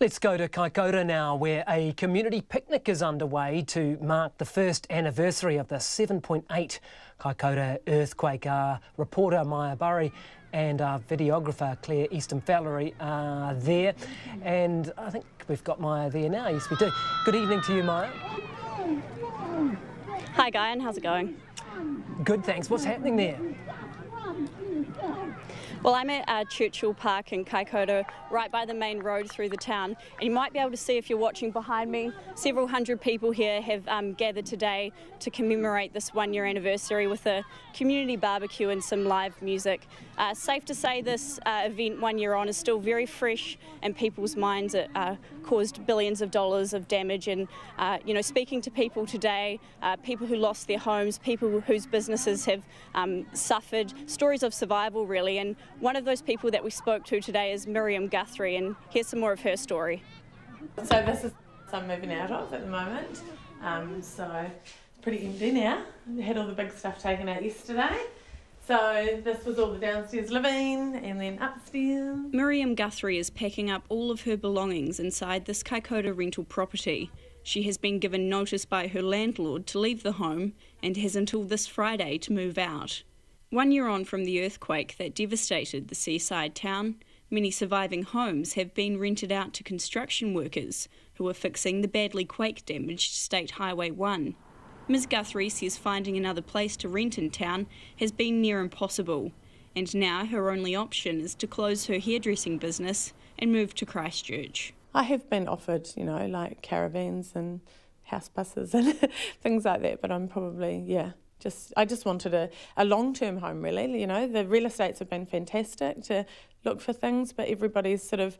Let's go to Kaikoura now, where a community picnic is underway to mark the first anniversary of the 7.8 Kaikoura earthquake. Our reporter Maja Burry and our videographer Claire Easton-Fallery are there. And I think we've got Maja there now. Yes, we do. Good evening to you, Maja. Hi, Guy, and how's it going? Good, thanks. What's happening there? Well, I'm at Churchill Park in Kaikoura, right by the main road through the town. And you might be able to see, if you're watching behind me, several hundred people here have gathered today to commemorate this one-year anniversary with a community barbecue and some live music. Safe to say this event 1 year on is still very fresh in people's minds. It caused billions of dollars of damage, and speaking to people today, people who lost their homes, people whose businesses have suffered, stories of survival really. And one of those people that we spoke to today is Miriam Guthrie, and here's some more of her story. So this is I'm moving out of at the moment, so it's pretty empty now. I had all the big stuff taken out yesterday. So this was all the downstairs living, and then upstairs. Miriam Guthrie is packing up all of her belongings inside this Kaikoura rental property. She has been given notice by her landlord to leave the home and has until this Friday to move out. 1 year on from the earthquake that devastated the seaside town, many surviving homes have been rented out to construction workers who are fixing the badly quake-damaged State Highway 1. Ms Guthrie says finding another place to rent in town has been near impossible, and now her only option is to close her hairdressing business and move to Christchurch. I have been offered, like caravans and house buses and things like that, but I'm probably, I just wanted a long-term home really. The real estates have been fantastic to look for things, but everybody's sort of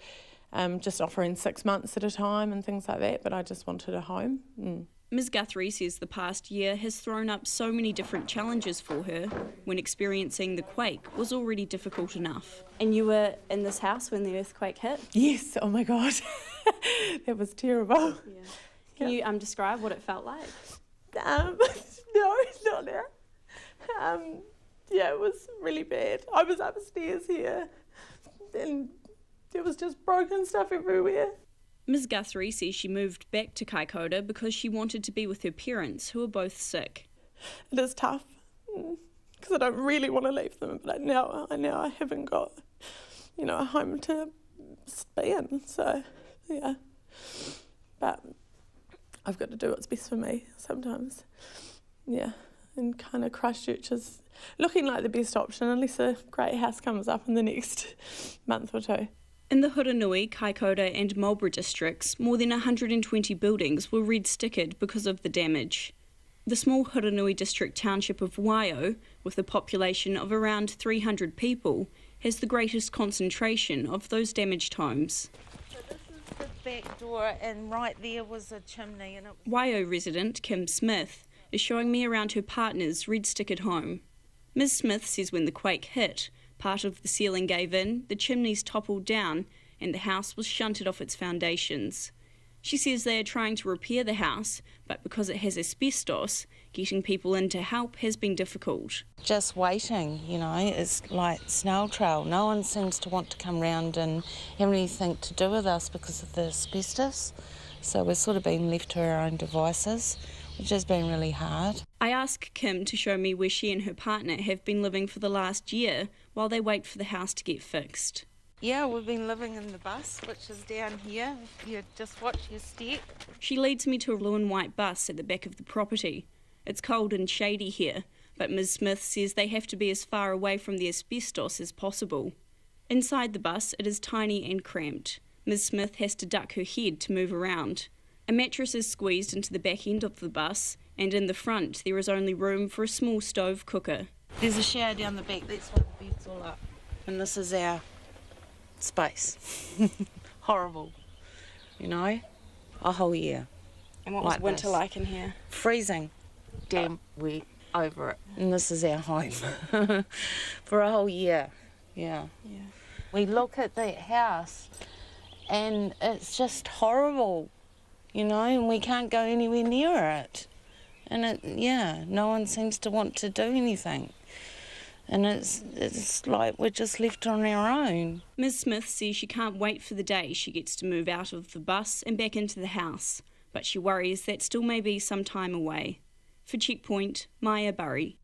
just offering 6 months at a time and things like that, but I just wanted a home. Ms Guthrie says the past year has thrown up so many different challenges for her when experiencing the quake was already difficult enough. And you were in this house when the earthquake hit? Yes, oh my God, that was terrible. Yeah. Can you describe what it felt like? No, not now. It was really bad. I was upstairs here and there was just broken stuff everywhere. Ms Guthrie says she moved back to Kaikoura because she wanted to be with her parents, who are both sick. It is tough because I don't really want to leave them, but now I haven't got, a home to be in. So, yeah. But I've got to do what's best for me sometimes. Yeah. And kind of Christchurch is looking like the best option unless a great house comes up in the next month or two. In the Huranui, Kaikoura and Marlborough districts, more than 120 buildings were red-stickered because of the damage. The small Huranui district township of Waio, with a population of around 300 people, has the greatest concentration of those damaged homes. So this is the back door, and right there was a chimney. And Waio resident Kim Smith is showing me around her partner's red-stickered home. Ms Smith says when the quake hit, part of the ceiling gave in, the chimneys toppled down, and the house was shunted off its foundations. She says they are trying to repair the house, but because it has asbestos, getting people in to help has been difficult. Just waiting, it's like snail trail. No one seems to want to come round and have anything to do with us because of the asbestos. So we're sort of being left to our own devices, which has been really hard. I asked Kim to show me where she and her partner have been living for the last year while they wait for the house to get fixed. Yeah, we've been living in the bus, which is down here. You just watch your step. She leads me to a blue and white bus at the back of the property. It's cold and shady here, but Ms Smith says they have to be as far away from the asbestos as possible. Inside the bus, it is tiny and cramped. Ms Smith has to duck her head to move around. A mattress is squeezed into the back end of the bus, and in the front there is only room for a small stove cooker. There's a shower down the back, that's why the bed's all up. And this is our space. Horrible, a whole year. And what was winter like in here? Freezing, damp, wet, over it. And this is our home for a whole year, yeah. We look at that house and it's just horrible, and we can't go anywhere near it. And no one seems to want to do anything. and it's like we're just left on our own. Ms Smith says she can't wait for the day she gets to move out of the bus and back into the house, but she worries that still may be some time away. For Checkpoint, Maja Burry.